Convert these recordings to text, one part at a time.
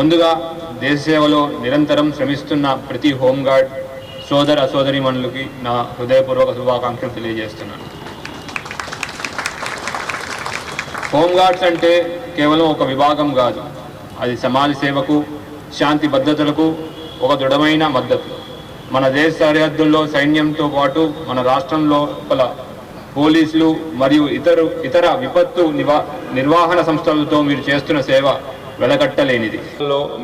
ముందుగా దేశ సేవలో నిరంతరం శ్రమిస్తున్న ప్రతి హోంగార్డ్ సోదర సోదరీమణులకి నా హృదయపూర్వక శుభాకాంక్షలు తెలియజేస్తున్నాను. హోంగార్డ్స్ అంటే కేవలం ఒక విభాగం కాదు, అది సమాజ సేవకు, శాంతి భద్రతలకు ఒక దృఢమైన మద్దతు. మన దేశ సరిహద్దుల్లో సైన్యంతో పాటు మన రాష్ట్రంలో పోలీసులు మరియు ఇతర విపత్తు నిర్వహణ సంస్థలతో మీరు చేస్తున్న సేవ వెలకట్టలేనిది.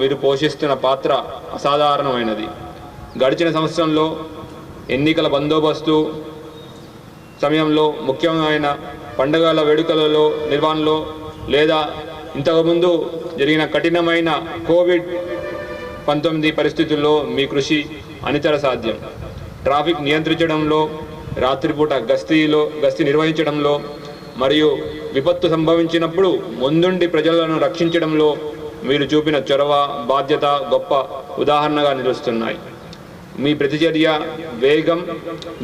మీరు పోషిస్తున్న పాత్ర అసాధారణమైనది. గడిచిన సంవత్సరంలో ఎన్నికల బందోబస్తు సమయంలో, ముఖ్యమైన పండుగల వేడుకలలో నిర్వహణలో, లేదా ఇంతకుముందు జరిగిన కఠినమైన కోవిడ్-19 పరిస్థితుల్లో మీ కృషి అనితర సాధ్యం. ట్రాఫిక్ నియంత్రించడంలో, రాత్రిపూట గస్తీ నిర్వహించడంలో మరియు విపత్తు సంభవించినప్పుడు ముందుండి ప్రజలను రక్షించడంలో మీరు చూపిన చొరవ, బాధ్యత గొప్ప ఉదాహరణగా నిలుస్తున్నాయి. మీ ప్రతిచర్య, వేగం,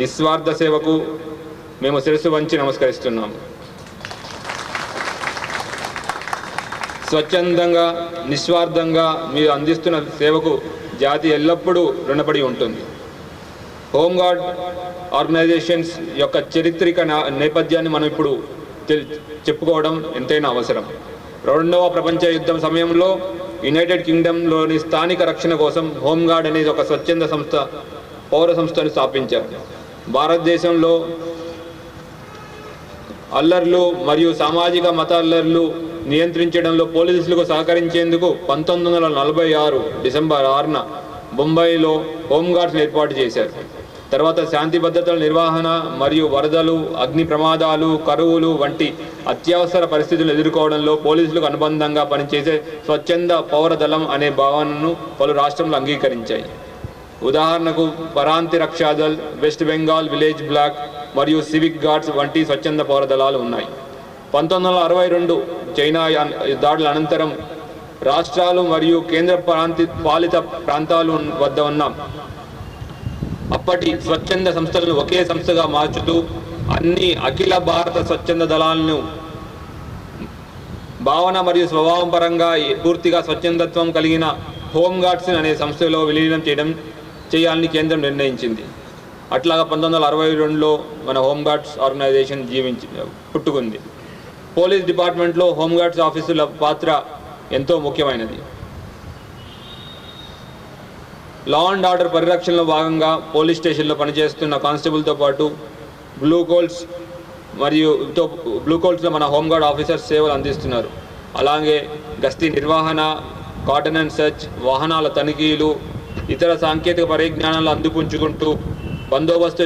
నిస్వార్థ సేవకు మేము శిరస్సు వంచి నమస్కరిస్తున్నాము. స్వచ్ఛందంగా, నిస్వార్థంగా మీరు అందిస్తున్న సేవకు జాతి ఎల్లప్పుడూ రుణపడి ఉంటుంది. హోంగార్డ్ ఆర్గనైజేషన్స్ యొక్క చారిత్రక నేపథ్యాన్ని మనం ఇప్పుడు చెప్పుకోవడం ఎంతైనా అవసరం. రెండవ ప్రపంచ యుద్ధం సమయంలో యునైటెడ్ కింగ్డమ్లోని స్థానిక రక్షణ కోసం హోంగార్డ్ అనేది ఒక స్వచ్ఛంద సంస్థ, పౌర సంస్థను స్థాపించారు. భారతదేశంలో అల్లర్లు మరియు సామాజిక మత అల్లర్లు నియంత్రించడంలో పోలీసులకు సహకరించేందుకు 1946 డిసెంబర్ 6న బొంబాయిలో హోంగార్డ్స్ను ఏర్పాటు చేశారు. తర్వాత శాంతి భద్రతల నిర్వహణ మరియు వరదలు, అగ్ని ప్రమాదాలు, కరువులు వంటి అత్యవసర పరిస్థితులను ఎదుర్కోవడంలో పోలీసులకు అనుబంధంగా పనిచేసే స్వచ్ఛంద పౌర దళం అనే భావనను పలు రాష్ట్రాలు అంగీకరించాయి. ఉదాహరణకు పరాంతి రక్షాదళ్, వెస్ట్ బెంగాల్ విలేజ్ బ్లాక్ మరియు సివిక్ గార్డ్స్ వంటి స్వచ్ఛంద పౌర దళాలు ఉన్నాయి. 1962 చైనా దాడుల అనంతరం రాష్ట్రాలు మరియు కేంద్ర పాలిత ప్రాంతాల వద్ద ఉన్న అప్పటి స్వచ్ఛంద సంస్థలను ఒకే సంస్థగా మార్చుతూ అన్ని అఖిల భారత స్వచ్ఛంద దళాలను భావన మరియు స్వభావం పరంగా పూర్తిగా స్వచ్ఛందత్వం కలిగిన హోంగార్డ్స్ అనే సంస్థలో విలీనం చేయాలని కేంద్రం నిర్ణయించింది. అట్లాగా 1962లో మన హోంగార్డ్స్ ఆర్గనైజేషన్ పుట్టుకుంది. పోలీస్ డిపార్ట్మెంట్లో హోంగార్డ్స్ ఆఫీసుల పాత్ర ఎంతో ముఖ్యమైనది. లా అండ్ ఆర్డర్ పరిరక్షణలో భాగంగా పోలీస్ స్టేషన్లో పనిచేస్తున్న కానిస్టేబుల్తో పాటు బ్లూ కోల్స్లో మన హోంగార్డ్ ఆఫీసర్స్ సేవలు అందిస్తున్నారు. అలాగే గస్తీ నిర్వహణ, కార్డన్ అండ్ సెర్చ్, వాహనాల తనిఖీలు, ఇతర సాంకేతిక పరిజ్ఞానాలు అందిపుంచుకుంటూ బందోబస్తు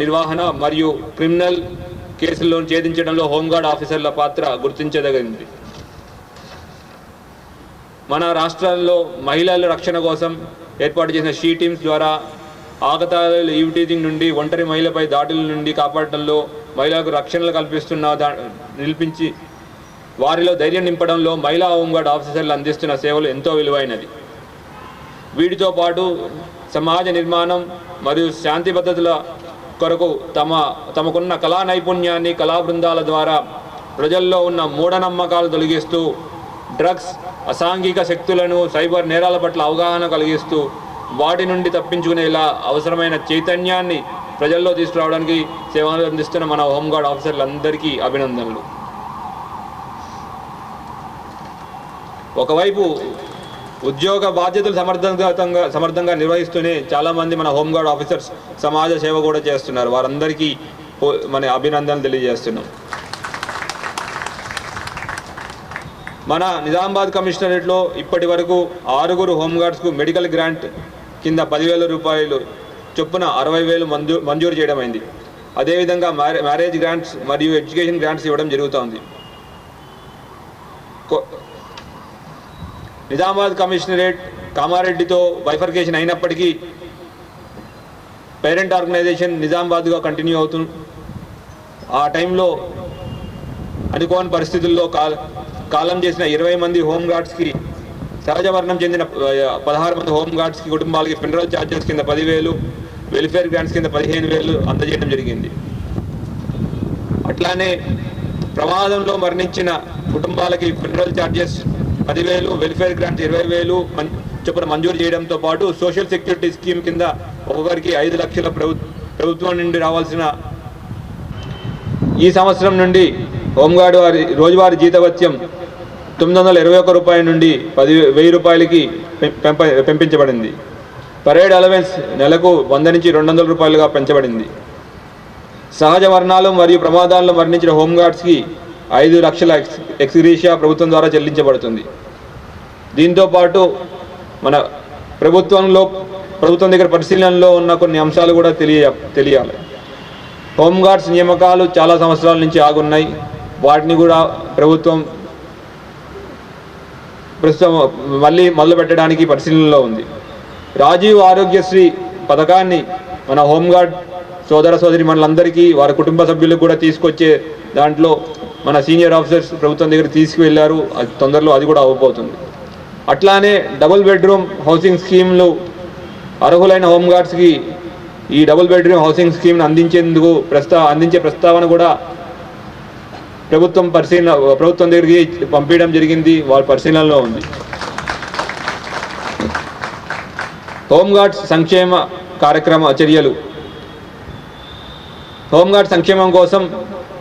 నిర్వహణ మరియు క్రిమినల్ కేసులను ఛేదించడంలో హోంగార్డ్ ఆఫీసర్ల పాత్ర గుర్తించదగింది. మన రాష్ట్రాల్లో మహిళల రక్షణ కోసం ఏర్పాటు చేసిన షీ టీమ్స్ ద్వారా ఆగతాయిలు, ఈవ్ టీజింగ్ నుండి ఒంటరి మహిళపై దాడుల నుండి కాపాడటంలో, మహిళలకు రక్షణలు నిలిపించి వారిలో ధైర్యం నింపడంలో మహిళా హోంగార్డ్ ఆఫీసర్లు అందిస్తున్న సేవలు ఎంతో విలువైనది. వీటితో పాటు సమాజ నిర్మాణం మరియు శాంతి భద్రతల కొరకు తమకున్న కళా నైపుణ్యాన్ని కళా బృందాల ద్వారా ప్రజల్లో ఉన్న మూఢనమ్మకాలు తొలగిస్తూ, డ్రగ్స్, అసాంఘిక శక్తులను, సైబర్ నేరాల పట్ల అవగాహన కలిగిస్తూ వాటి నుండి తప్పించుకునేలా అవసరమైన చైతన్యాన్ని ప్రజల్లో తీసుకురావడానికి సేవలు అందిస్తున్న మన హోంగార్డ్ ఆఫీసర్లందరికీ అభినందనలు. ఒకవైపు ఉద్యోగ బాధ్యతలు సమర్థంగా నిర్వహిస్తూనే చాలామంది మన హోంగార్డ్ ఆఫీసర్స్ సమాజ సేవ కూడా చేస్తున్నారు. వారందరికీ మన అభినందనలు తెలియజేస్తున్నాం. మన నిజామాబాద్ కమిషనరేట్లో ఇప్పటి వరకు 6 హోంగార్డ్స్కు మెడికల్ గ్రాంట్ కింద 10,000 రూపాయలు చొప్పున 60,000 మంజూరు చేయడమైంది. అదేవిధంగా మ్యారేజ్ గ్రాంట్స్ మరియు ఎడ్యుకేషన్ గ్రాంట్స్ ఇవ్వడం జరుగుతోంది. నిజామాబాద్ కమిషనరేట్ కామారెడ్డితో బైఫర్కేషన్ అయినప్పటికీ పేరెంట్ ఆర్గనైజేషన్ నిజామాబాద్గా కంటిన్యూ అవుతుంది. ఆ టైంలో అనుకోని పరిస్థితుల్లో కాలం చేసిన 20 మంది హోంగార్డ్స్కి, సహజ మరణం చెందిన 16 మంది హోంగార్డ్స్కి కుటుంబాలకి ఫెడరల్ ఛార్జెస్ కింద 10,000, వెల్ఫేర్ గ్రాంట్స్ కింద 15,000 అందజేయడం జరిగింది. అట్లానే ప్రమాదంలో మరణించిన కుటుంబాలకి ఫ్యూనరల్ ఛార్జెస్ 10,000, వెల్ఫేర్ గ్రాంట్ 20,000 చొప్పున మంజూరు చేయడంతో పాటు సోషల్ సెక్యూరిటీ స్కీమ్ కింద ఒక్కొక్కరికి 5 లక్షల ప్రభుత్వం నుండి రావాల్సిన ఈ సంవత్సరం నుండి హోంగార్డు వారి రోజువారీ జీతభత్యం 921 రూపాయల నుండి 10,000 రూపాయలకి పెంపించబడింది. పరేడ్ అలవెన్స్ నెలకు 100 నుంచి 200 రూపాయలుగా పెంచబడింది. సహజ మరణాలు మరియు ప్రమాదాల్లో మరణించిన హోంగార్డ్స్కి 5 లక్షల ఎక్స్గ్రేషియా ప్రభుత్వం ద్వారా చెల్లించబడుతుంది. దీంతోపాటు మన ప్రభుత్వం దగ్గర పరిశీలనలో ఉన్న కొన్ని అంశాలు కూడా తెలియాలి. హోంగార్డ్స్ నియామకాలు చాలా సంవత్సరాల నుంచి ఆగున్నాయి. వాటిని కూడా ప్రభుత్వం ప్రస్తుతం మళ్ళీ మొదలు పెట్టడానికి పరిశీలనలో ఉంది. రాజీవ్ ఆరోగ్యశ్రీ పథకాన్ని మన హోంగార్డ్ సోదర సోదరి మనలందరికీ వారి కుటుంబ సభ్యులకు కూడా తీసుకొచ్చే దాంట్లో మన సీనియర్ ఆఫీసర్స్ ప్రభుత్వం దగ్గర తీసుకువెళ్ళారు. అది తొందరలో అది కూడా అవ్వబోతుంది. అట్లానే డబుల్ బెడ్రూమ్ హౌసింగ్ స్కీమ్లు అర్హులైన హోంగార్డ్స్కి ఈ డబుల్ బెడ్రూమ్ హౌసింగ్ స్కీమ్ను అందించే ప్రస్తావన కూడా ప్రభుత్వం దగ్గరికి పంపించడం జరిగింది. వారి పరిశీలనలో ఉంది. హోంగార్డ్స్ సంక్షేమ కార్యక్రమ చర్యలు. హోంగార్డ్ సంక్షేమం కోసం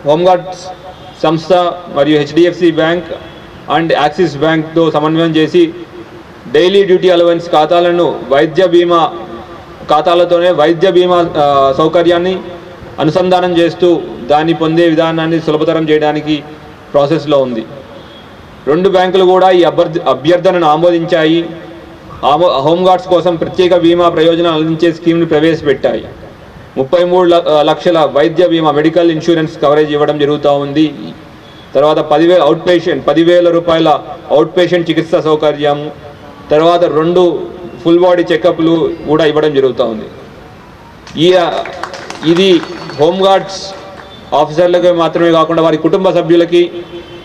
హోంగార్డ్స్ సంస్థ మరియు హెచ్డిఎఫ్సి బ్యాంక్ అండ్ యాక్సిస్ బ్యాంక్తో సమన్వయం చేసి డైలీ డ్యూటీ అలవెన్స్ ఖాతాలతోనే వైద్య బీమా సౌకర్యాన్ని అనుసంధానం చేస్తూ దాన్ని పొందే విధానాన్ని సులభతరం చేయడానికి ప్రాసెస్లో ఉంది. 2 బ్యాంకులు కూడా ఈ అభ్యర్థనను ఆమోదించాయి. హోంగార్డ్స్ కోసం ప్రత్యేక బీమా ప్రయోజనాలు అందించే స్కీమ్ను ప్రవేశపెట్టాయి. 33 లక్షల వైద్య బీమా మెడికల్ ఇన్సూరెన్స్ కవరేజ్ ఇవ్వడం జరుగుతూ ఉంది. తర్వాత 10,000 రూపాయల అవుట్ పేషెంట్ చికిత్సా సౌకర్యం, తర్వాత 2 ఫుల్ బాడీ చెకప్లు కూడా ఇవ్వడం జరుగుతూ ఉంది. ఇది హోంగార్డ్స్ ఆఫీసర్లకు మాత్రమే కాకుండా వారి కుటుంబ సభ్యులకి